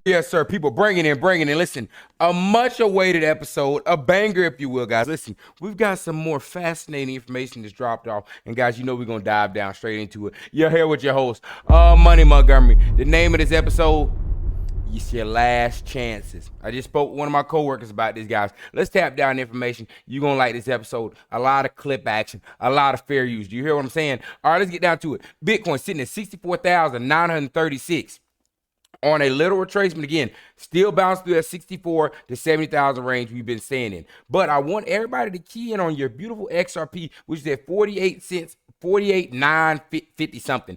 Yes, sir. People bringing in. Listen, a much awaited episode, a banger, if you will, guys. Listen, we've got some more fascinating information that's dropped off. And guys, you know we're going to dive down straight into it. You're here with your host, Money Montgomery. The name of this episode, it's your last chances. I just spoke with one of my coworkers about this, guys. Let's tap down information. You're going to like this episode. A lot of clip action, a lot of fair use. Do you hear what I'm saying? All right, let's get down to it. Bitcoin sitting at 64,936. On a little retracement again, still bounced through that 64 to 70,000 range we've been staying in. But I want everybody to key in on your beautiful XRP, which is at 48 cents, 48,950 something.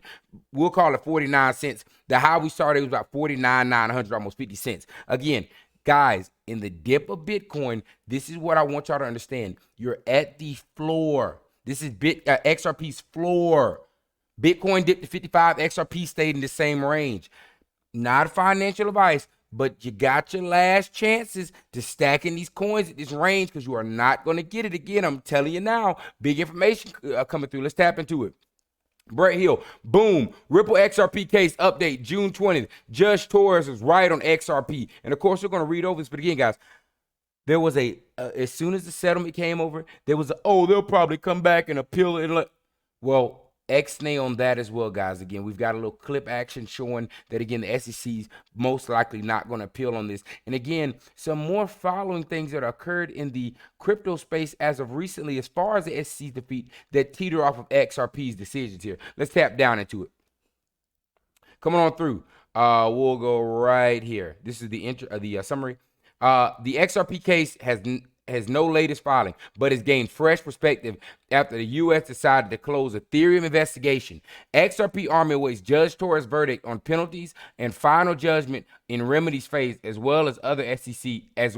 We'll call it 49 cents. The high we started was about 49,900, almost 50 cents. Again, guys, in the dip of Bitcoin, this is what I want y'all to understand. You're at the floor. This is XRP's floor. Bitcoin dipped to 55, XRP stayed in the same range. Not financial advice, but you got your last chances to stack in these coins at this range because you are not going to get it again. I'm telling you now, big information coming through. Let's tap into it. Brett Hill, boom. Ripple XRP case update, June 20th. Judge Torres is right on XRP. And of course, we're going to read over this. But again, guys, there was as soon as the settlement came over, there was they'll probably come back and appeal it. Well, X-nay on that as well, guys. Again, we've got a little clip action showing that, again, the SEC's most likely not going to appeal on this. And again, some more following things that occurred in the crypto space as of recently, as far as the SEC's defeat, that teeter off of XRP's decisions here. Let's tap down into it. Coming on through. We'll go right here. This is the summary. The XRP case has no latest filing, but has gained fresh perspective after the U.S. decided to close Ethereum investigation. XRP Army awaits Judge Torres' verdict on penalties and final judgment in remedies phase, as well as other SEC, as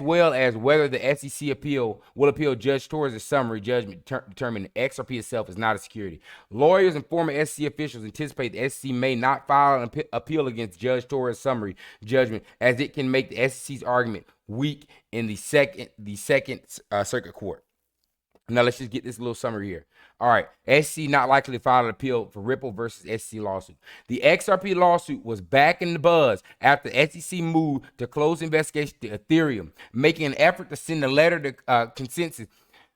well as whether the SEC will appeal Judge Torres' summary judgment determining XRP itself is not a security. Lawyers and former SEC officials anticipate the SEC may not file an appeal against Judge Torres' summary judgment, as it can make the SEC's argument weak in the second circuit court. Now let's just get this little summary here. All right, SEC not likely to file an appeal for Ripple versus SEC lawsuit. The XRP lawsuit was back in the buzz after the SEC moved to close investigation to Ethereum, making an effort to send a letter to consensus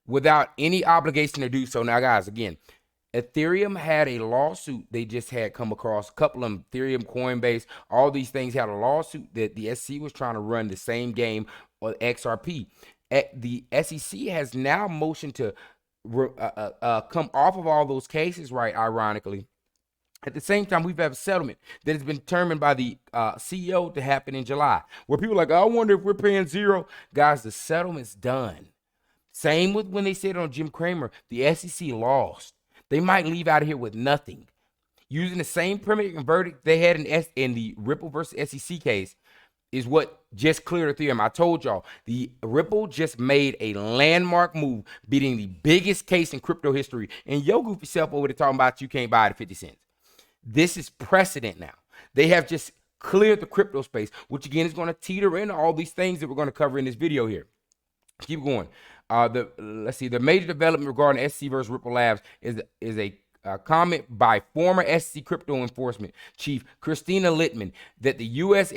without any obligation to do so. Now, guys, again, Ethereum had a lawsuit they just had come across. A couple of them, Ethereum, Coinbase, all these things had a lawsuit that the SEC was trying to run the same game with XRP. The SEC has now motioned to come off of all those cases, right, ironically. At the same time, we've had a settlement that has been determined by the CEO to happen in July, where people are like, I wonder if we're paying zero. Guys, the settlement's done. Same with when they said on Jim Cramer, the SEC lost. They might leave out of here with nothing. Using the same permit and verdict they had in the Ripple versus SEC case is what just cleared Ethereum. I told y'all, the Ripple just made a landmark move, beating the biggest case in crypto history. And yo goofy self over there talking about you can't buy it at 50 cents. This is precedent now. They have just cleared the crypto space, which again is going to teeter into all these things that we're going to cover in this video here. Keep going. Let's see. The major development regarding SEC versus Ripple Labs is a comment by former SEC crypto enforcement chief Christina Littman that the U.S.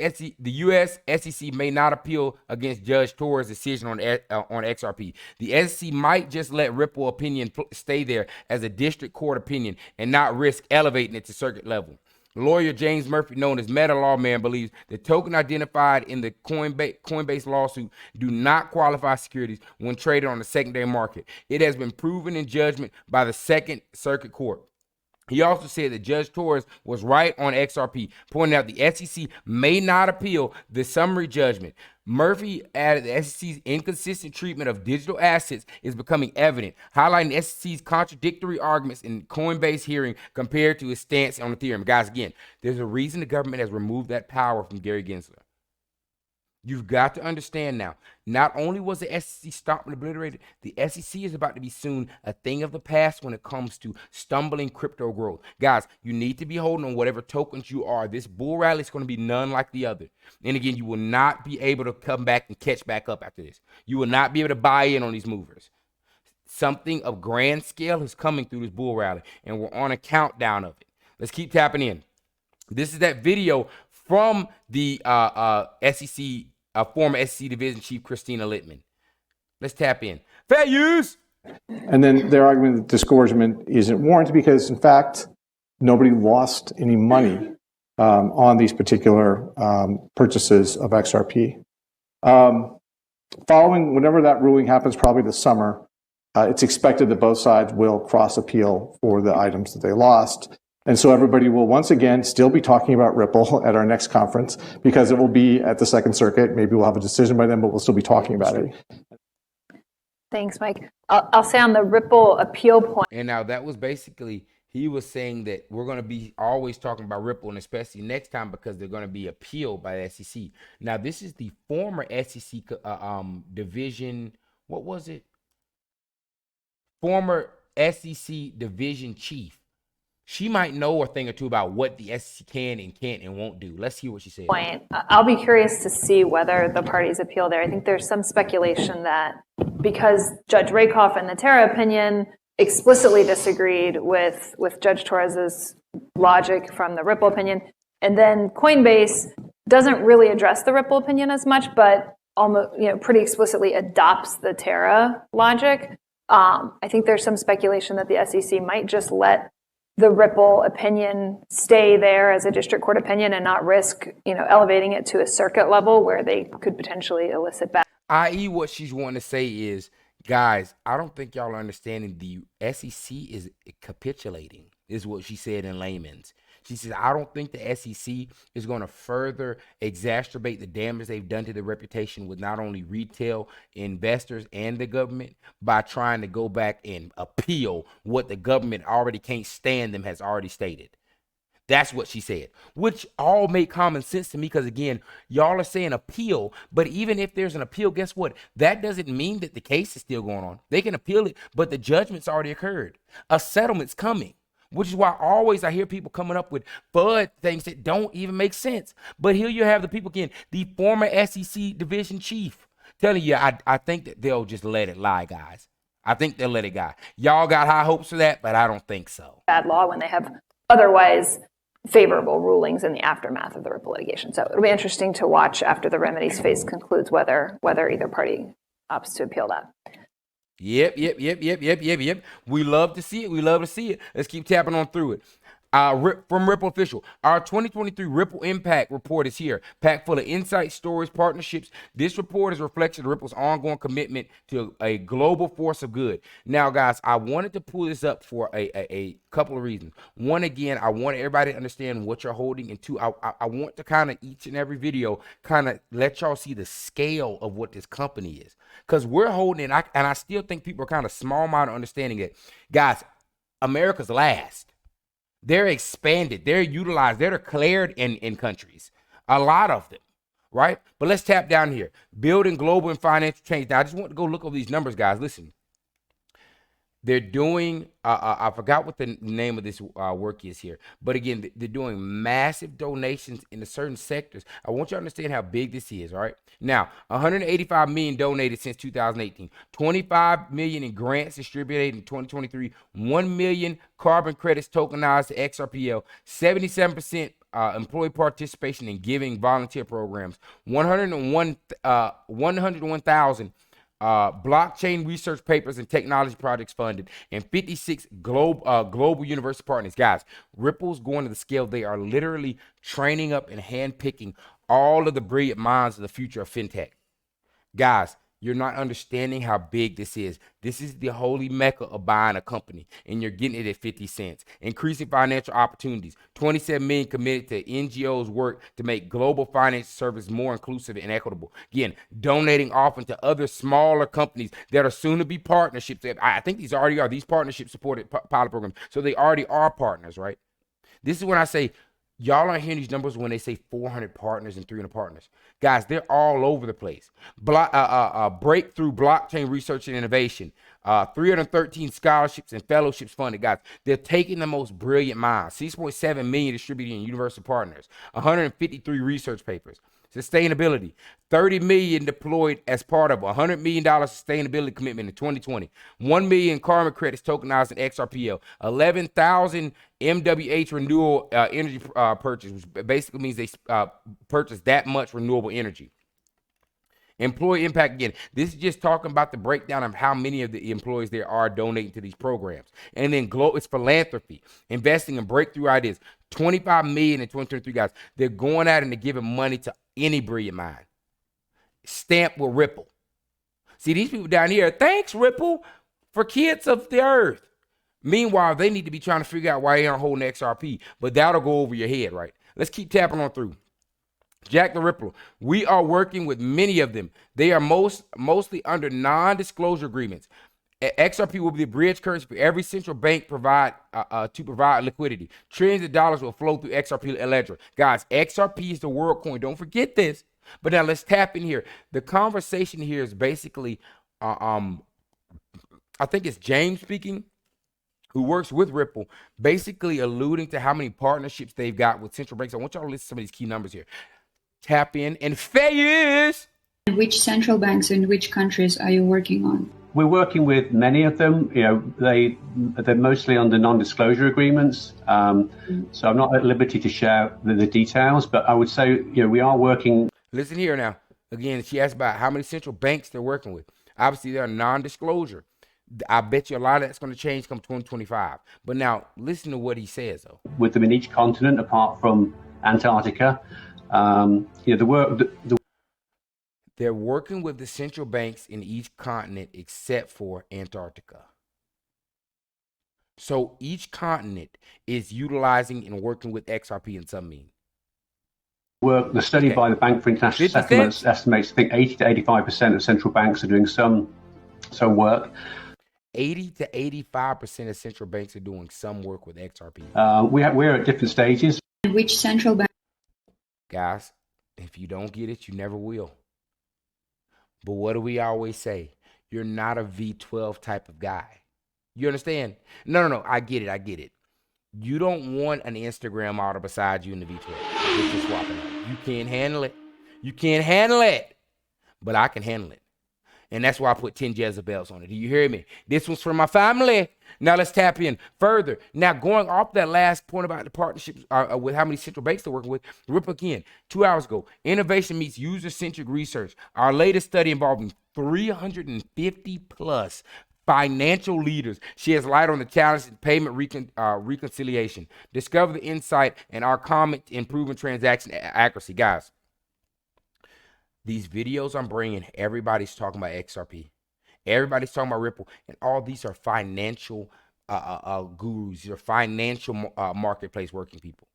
SEC may not appeal against Judge Torres' decision on XRP. The SEC might just let Ripple opinion stay there as a district court opinion and not risk elevating it to circuit level. Lawyer James Murphy, known as Meta Lawman, believes the token identified in the Coinbase lawsuit do not qualify securities when traded on the secondary market. It has been proven in judgment by the Second Circuit Court. He also said that Judge Torres was right on XRP, pointing out the SEC may not appeal the summary judgment. Murphy added the SEC's inconsistent treatment of digital assets is becoming evident, highlighting the SEC's contradictory arguments in Coinbase hearing compared to his stance on Ethereum. Guys, again, there's a reason the government has removed that power from Gary Gensler. You've got to understand now, not only was the SEC stopped and obliterated, the SEC is about to be soon a thing of the past when it comes to stumbling crypto growth. Guys, you need to be holding on whatever tokens you are. This bull rally is going to be none like the other. And again, you will not be able to come back and catch back up after this. You will not be able to buy in on these movers. Something of grand scale is coming through this bull rally, and we're on a countdown of it. Let's keep tapping in. This is that video from the SEC, former SEC division chief Christina Littman. Let's tap in. Fair use. And then their argument that disgorgement isn't warranted because, in fact, nobody lost any money on these particular purchases of XRP. Following, whenever that ruling happens, probably this summer, it's expected that both sides will cross appeal for the items that they lost. And so everybody will once again still be talking about Ripple at our next conference because it will be at the Second Circuit. Maybe we'll have a decision by then, but we'll still be talking about it. Thanks, Mike. I'll say on the Ripple appeal point. And now that was basically, he was saying that we're going to be always talking about Ripple, and especially next time because they're going to be appealed by the SEC. Now, this is the former SEC division. What was it? Former SEC division chief. She might know a thing or two about what the SEC can and can't and won't do. Let's hear what she said. I'll be curious to see whether the parties appeal there. I think there's some speculation that because Judge Rakoff in the Terra opinion explicitly disagreed with Judge Torres's logic from the Ripple opinion, and then Coinbase doesn't really address the Ripple opinion as much, but almost pretty explicitly adopts the Terra logic. I think there's some speculation that the SEC might just let the Ripple opinion stay there as a district court opinion and not risk, elevating it to a circuit level where they could potentially elicit back. I.e., what she's wanting to say is, guys, I don't think y'all are understanding the SEC is capitulating, is what she said in layman's. She says, I don't think the SEC is going to further exacerbate the damage they've done to the reputation with not only retail investors and the government by trying to go back and appeal what the government already can't stand them has already stated. That's what she said, which all make common sense to me because, again, y'all are saying appeal, but even if there's an appeal, guess what? That doesn't mean that the case is still going on. They can appeal it, but the judgment's already occurred. A settlement's coming. Which is why always I hear people coming up with FUD things that don't even make sense. But here you have the people again, the former SEC division chief telling you, I think that they'll just let it lie, guys. I think they'll let it go. Y'all got high hopes for that, but I don't think so. Bad law when they have otherwise favorable rulings in the aftermath of the Ripple litigation. So it'll be interesting to watch after the remedies phase concludes whether either party opts to appeal that. Yep. We love to see it. Let's keep tapping on through it. From Ripple Official, our 2023 Ripple Impact Report is here, packed full of insights, stories, partnerships. This report is a reflection of Ripple's ongoing commitment to a global force of good. Now, guys, I wanted to pull this up for a couple of reasons. One, again, I want everybody to understand what you're holding, and two, I want to kind of each and every video kind of let y'all see the scale of what this company is, because we're holding it, and I still think people are kind of small-minded understanding it. Guys, America's last. They're expanded, they're utilized, they're declared in countries, a lot of them, right? But let's tap down here. Building global and financial change. Now, I just want to go look over these numbers, guys. Listen, they're doing, I forgot what the name of this work is here, but again, they're doing massive donations into certain sectors. I want you to understand how big this is, all right? Now, 185 million donated since 2018, 25 million in grants distributed in 2023, 1 million carbon credits tokenized to XRPL, 77% employee participation in giving volunteer programs, 101,000 blockchain research papers and technology projects funded, and 56 global university partners. Guys, Ripple's going to the scale. They are literally training up and handpicking all of the brilliant minds of the future of fintech. Guys, you're not understanding how big this is. This is the holy mecca of buying a company, and you're getting it at 50 cents. Increasing financial opportunities. 27 million committed to NGOs' work to make global financial service more inclusive and equitable. Again, donating often to other smaller companies that are soon to be partnerships. I think these already are. These partnerships supported pilot programs, so they already are partners, right? This is when I say, y'all aren't hearing these numbers when they say 400 partners and 300 partners. Guys, they're all over the place. Breakthrough blockchain research and innovation. 313 scholarships and fellowships funded. Guys, they're taking the most brilliant minds. 6.7 million distributed in university partners. 153 research papers. Sustainability. 30 million deployed as part of a $100 million sustainability commitment in 2020. 1 million carbon credits tokenized in XRPL. 11,000 MWH renewable energy purchase, which basically means they purchased that much renewable energy. Employee impact, again, this is just talking about the breakdown of how many of the employees there are donating to these programs. And then it's philanthropy, investing in breakthrough ideas. 25 million in 2023, guys. They're going out and they're giving money to any brilliant mind. Stamped with Ripple. See, these people down here, thanks Ripple for kids of the earth. Meanwhile, they need to be trying to figure out why they aren't holding XRP, but that'll go over your head, right? Let's keep tapping on through. Jack the Ripper. We are working with many of them. They are mostly under non-disclosure agreements. XRP will be the bridge currency for every central bank to provide liquidity. Trillions of dollars will flow through XRP ledger. Guys, XRP is the world coin. Don't forget this. But now let's tap in here. The conversation here is basically, I think it's James speaking, who works with Ripple, basically alluding to how many partnerships they've got with central banks. I want y'all to listen to some of these key numbers here. Tap in and phase. Which central banks in which countries are you working on? We're working with many of them. You know, they're mostly under non-disclosure agreements. So I'm not at liberty to share the details, but I would say, you know, we are working. Listen here now. Again, she asked about how many central banks they're working with. Obviously, they're non-disclosure. I bet you a lot of that's going to change come 2025. But now, listen to what he says, though. With them in each continent, apart from Antarctica. You know, they're working with the central banks in each continent except for Antarctica. So each continent is utilizing and working with XRP in some means. The study by the Bank for International Settlements estimates, I think, 80 to 85% of central banks are doing some work. 80 to 85% of central banks are doing some work with XRP. We're at different stages. Which central bank? Guys, if you don't get it, you never will. But what do we always say? You're not a V12 type of guy. You understand? No, I get it. You don't want an Instagram model beside you in the V12. If you're swapping out. You can't handle it. You can't handle it. But I can handle it. And that's why I put 10 Jezebels on it. Do you hear me? This one's for my family. Now let's tap in further. Now going off that last point about the partnerships with how many central banks they're working with, Ripple again, 2 hours ago, innovation meets user-centric research. Our latest study involving 350 plus financial leaders sheds light on the challenges in payment reconciliation. Discover the insight and our comment improving transaction accuracy. Guys, these videos I'm bringing, everybody's talking about XRP. Everybody's talking about Ripple. And all these are financial gurus. These are financial marketplace working people.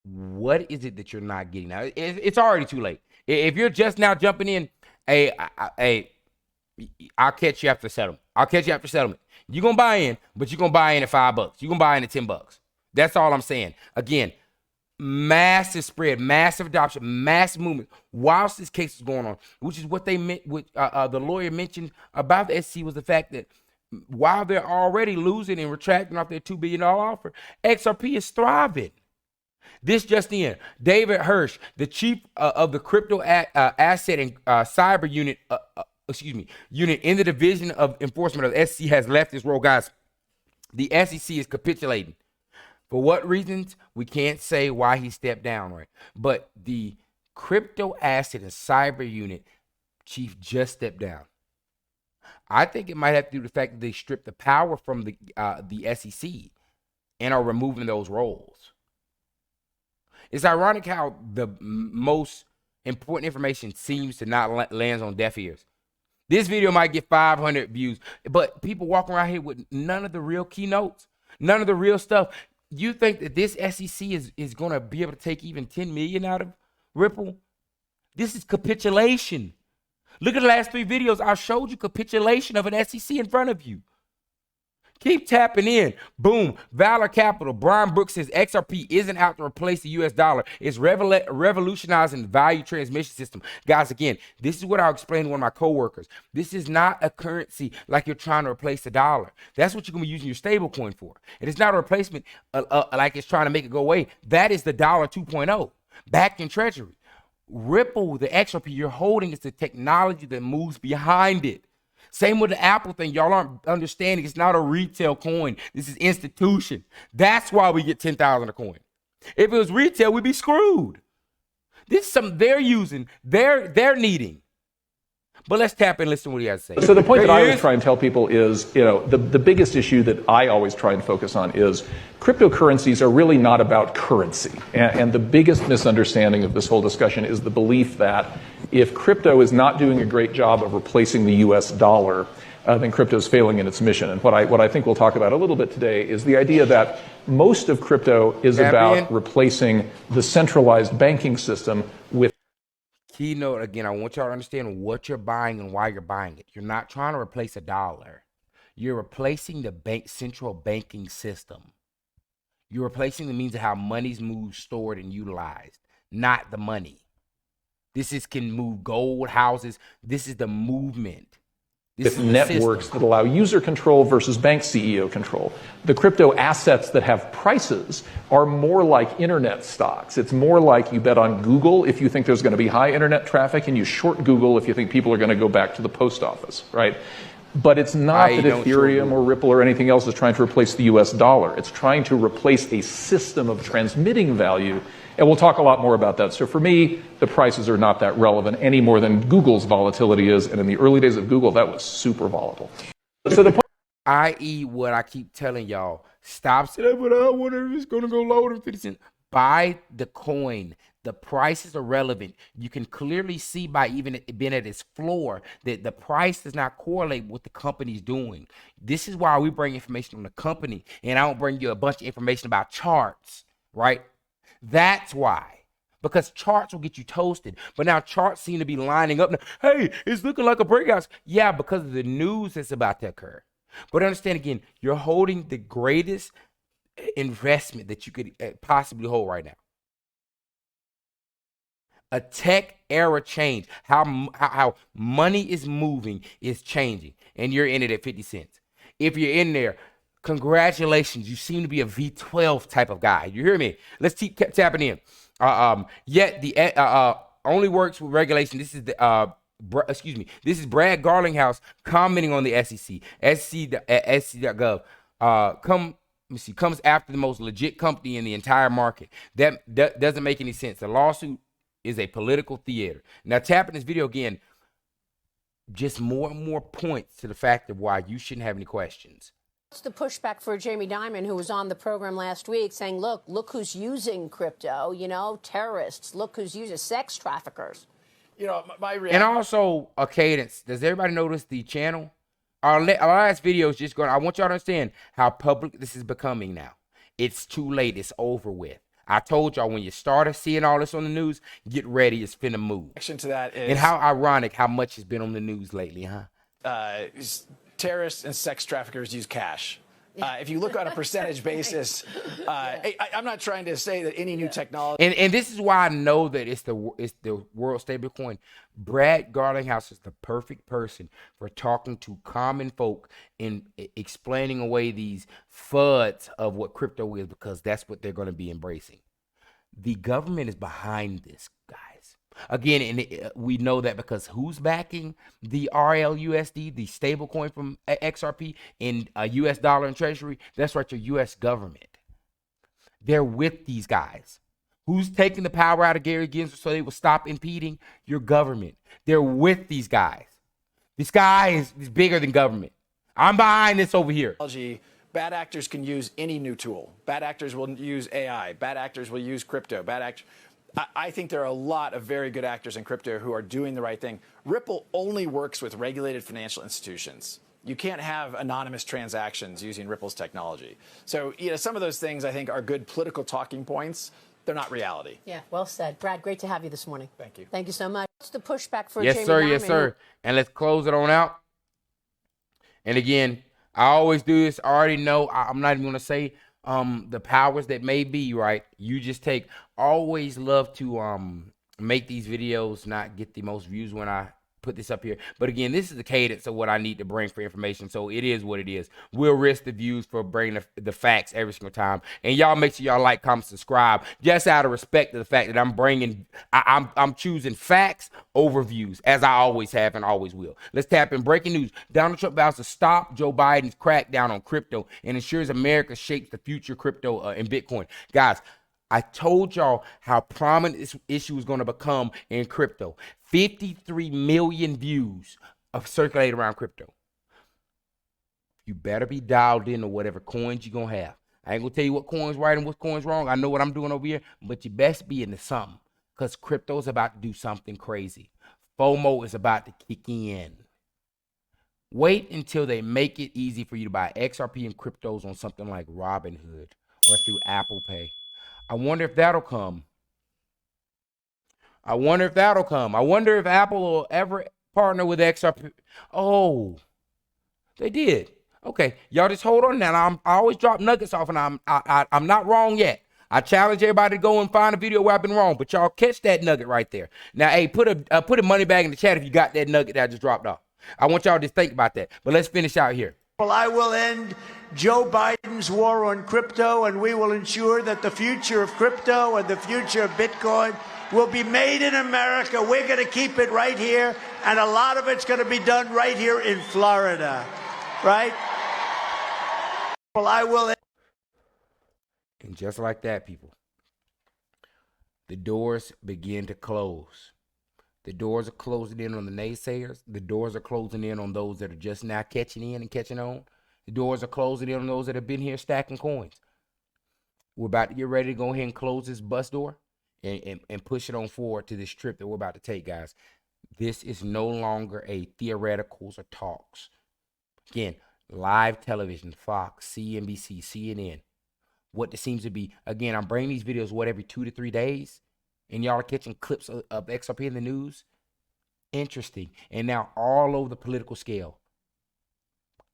What is it that you're not getting? Now, it's already too late. If you're just now jumping in, I'll catch you after settlement. You're going to buy in, but you're going to buy in at $5. You're going to buy in at $10. That's all I'm saying. Again, massive spread, massive adoption, massive movement whilst this case is going on, which is what they meant with the lawyer mentioned about the S.E.C. was the fact that while they're already losing and retracting off their $2 billion offer, XRP is thriving. This just in, David Hirsch, the chief of the crypto asset and cyber unit, unit in the division of enforcement of the S.E.C. has left his role. Guys, the S.E.C. is capitulating. For what reasons? We can't say why he stepped down, right? But the crypto asset and cyber unit chief just stepped down. I think it might have to do with the fact that they stripped the power from the S.E.C. and are removing those roles. It's ironic how the most important information seems to not land on deaf ears. This video might get 500 views, but people walking around here with none of the real keynotes, none of the real stuff. You think that this S.E.C. is going to be able to take even 10 million out of Ripple? This is capitulation. Look at the last 3 videos. I showed you capitulation of an S.E.C. in front of you. Keep tapping in. Boom. Valor Capital. Brian Brooks says XRP isn't out to replace the US dollar. It's revolutionizing the value transmission system. Guys, again, this is what I'll explain to one of my coworkers. This is not a currency like you're trying to replace the dollar. That's what you're going to be using your stable coin for. And it's not a replacement like it's trying to make it go away. That is the dollar 2.0. backed in treasury. Ripple, the XRP you're holding, is the technology that moves behind it. Same with the Apple thing. Y'all aren't understanding. It's not a retail coin. This is institution. That's why we get 10,000 a coin. If it was retail, we'd be screwed. This is something they're using, they're needing. But let's tap in and listen to what he has to say. So the point that I always try and tell people is, the biggest issue that I always try and focus on is cryptocurrencies are really not about currency. And the biggest misunderstanding of this whole discussion is the belief that if crypto is not doing a great job of replacing the US dollar, then crypto is failing in its mission. And what I think we'll talk about a little bit today is the idea that most of crypto is about replacing the centralized banking system with. Keynote, again, I want y'all to understand what you're buying and why you're buying it. You're not trying to replace a dollar. You're replacing the central banking system. You're replacing the means of how money's moved, stored, and utilized, not the money. This can move gold, houses. This is the movement. With networks that allow user control versus bank CEO control. The crypto assets that have prices are more like internet stocks. It's more like you bet on Google if you think there's going to be high internet traffic, and you short Google if you think people are going to go back to the post office, right? But it's not that Ethereum or Ripple or anything else is trying to replace the US dollar. It's trying to replace a system of transmitting value. And we'll talk a lot more about that. So for me, the prices are not that relevant any more than Google's volatility is. And in the early days of Google, that was super volatile. So the i.e. what I keep telling y'all, stop saying, but I wonder if it's going to go lower than 50 cents. Buy the coin. The prices are relevant. You can clearly see by even it being at its floor that the price does not correlate with what the company's doing. This is why we bring information on the company, and I don't bring you a bunch of information about charts, right? That's why. Because charts will get you toasted. But now charts seem to be lining up. Now, hey, it's looking like a breakout. Yeah, because of the news that's about to occur. But understand again, you're holding the greatest investment that you could possibly hold right now. A tech era change. How money is moving is changing. And you're in it at 50 cents. If you're in there, congratulations. You seem to be a V12 type of guy. You hear me? Let's keep tapping in. Yet the only works with regulation. This is the This is Brad Garlinghouse commenting on the SEC. SEC.gov. Comes after the most legit company in the entire market. That doesn't make any sense. The lawsuit is a political theater. Now, tapping this video again, just more and more points to the fact of why you shouldn't have any questions. What's the pushback for Jamie Dimon, who was on the program last week, saying, look who's using crypto, terrorists, look who's using sex traffickers. And also a cadence. Does everybody notice the channel? Our last video is just going, I want y'all to understand how public this is becoming now. It's too late. It's over with. I told y'all when you started seeing all this on the news, get ready. It's finna move. To that is, and how ironic how much has been on the news lately, huh? Terrorists and sex traffickers use cash. If you look on a percentage basis, I'm not trying to say that any new technology. And this is why I know that it's the world stable coin. Brad Garlinghouse is the perfect person for talking to common folk and explaining away these FUDs of what crypto is, because that's what they're going to be embracing. The government is behind this, guys. Again, and we know that because who's backing the RLUSD, the stable coin from XRP in a US dollar and treasury? That's right, your US government. They're with these guys. Who's taking the power out of Gary Gensler so they will stop impeding? Your government. They're with these guys. This guy is bigger than government. I'm behind this over here. Bad actors can use any new tool. Bad actors will use AI. Bad actors will use crypto. I think there are a lot of very good actors in crypto who are doing the right thing. Ripple only works with regulated financial institutions. You can't have anonymous transactions using Ripple's technology. So, some of those things I think are good political talking points. They're not reality. Yeah, well said. Brad, great to have you this morning. Thank you. Thank you so much. What's the pushback for Yes, Jamie sir. Dimon? Yes, sir. And let's close it on out. And again, I always do this. I already know. I'm not even going to say the powers that may be, right? You just always love to make these videos not get the most views when I put this up here. But again, this is the cadence of what I need to bring for information. So it is what it is. We'll risk the views for bringing the facts every single time. And y'all make sure y'all like, comment, subscribe, just out of respect to the fact that I'm choosing facts over views, as I always have and always will. Let's tap in breaking news. Donald Trump vows to stop Joe Biden's crackdown on crypto and ensures America shapes the future crypto and Bitcoin. Guys, I told y'all how prominent this issue is going to become in crypto. 53 million views of circulated around crypto. You better be dialed in to whatever coins you're going to have. I ain't going to tell you what coin's right and what coin's wrong. I know what I'm doing over here, but you best be into something because crypto's about to do something crazy. FOMO is about to kick in. Wait until they make it easy for you to buy XRP and cryptos on something like Robinhood or through Apple Pay. I wonder if that'll come. I wonder if Apple will ever partner with XRP. Oh, they did. Okay, y'all just hold on now. I always drop nuggets off, and I'm not wrong yet. I challenge everybody to go and find a video where I've been wrong, but y'all catch that nugget right there. Now, hey, put a money bag in the chat if you got that nugget that I just dropped off. I want y'all to think about that. But let's finish out here. Well, I will end Joe Biden's war on crypto, and we will ensure that the future of crypto and the future of Bitcoin will be made in America. We're going to keep it right here, and a lot of it's going to be done right here in Florida, right? Well, I will end. And just like that, people, the doors begin to close. The doors are closing in on the naysayers. The doors are closing in on those that are just now catching in and catching on. The doors are closing in on those that have been here stacking coins. We're about to get ready to go ahead and close this bus door and push it on forward to this trip that we're about to take, guys. This is no longer a theoreticals or talks. Again, live television, Fox, CNBC, CNN. What this seems to be, again, I'm bringing these videos, every 2 to 3 days? And y'all are catching clips of XRP in the news? Interesting. And now all over the political scale.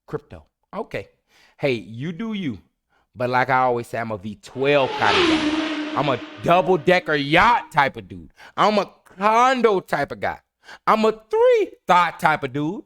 Crypto. Okay. Hey, you do you. But like I always say, I'm a V12 kind of guy. I'm a double-decker yacht type of dude. I'm a condo type of guy. I'm a 3-thought type of dude.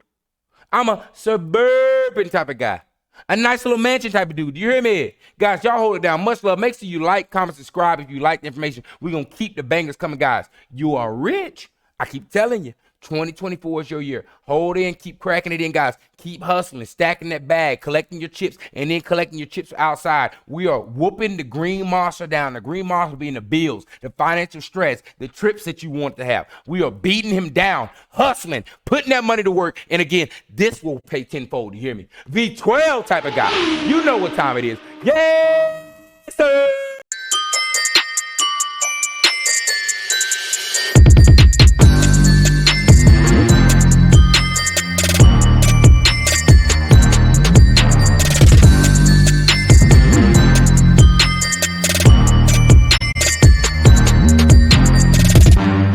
I'm a suburban type of guy. A nice little mansion type of dude. You hear me? Guys, y'all hold it down. Much love. Make sure you like, comment, subscribe if you like the information. We're going to keep the bangers coming, guys. You are rich. I keep telling you. 2024 is your year. Hold in, keep cracking it in, guys. Keep hustling, stacking that bag, collecting your chips, and then collecting your chips outside. We are whooping the green monster down. The green monster being the bills, the financial stress, the trips that you want to have. We are beating him down, hustling, putting that money to work. And again, this will pay tenfold. You hear me? V12 type of guy. You know what time it is. Yes, sir.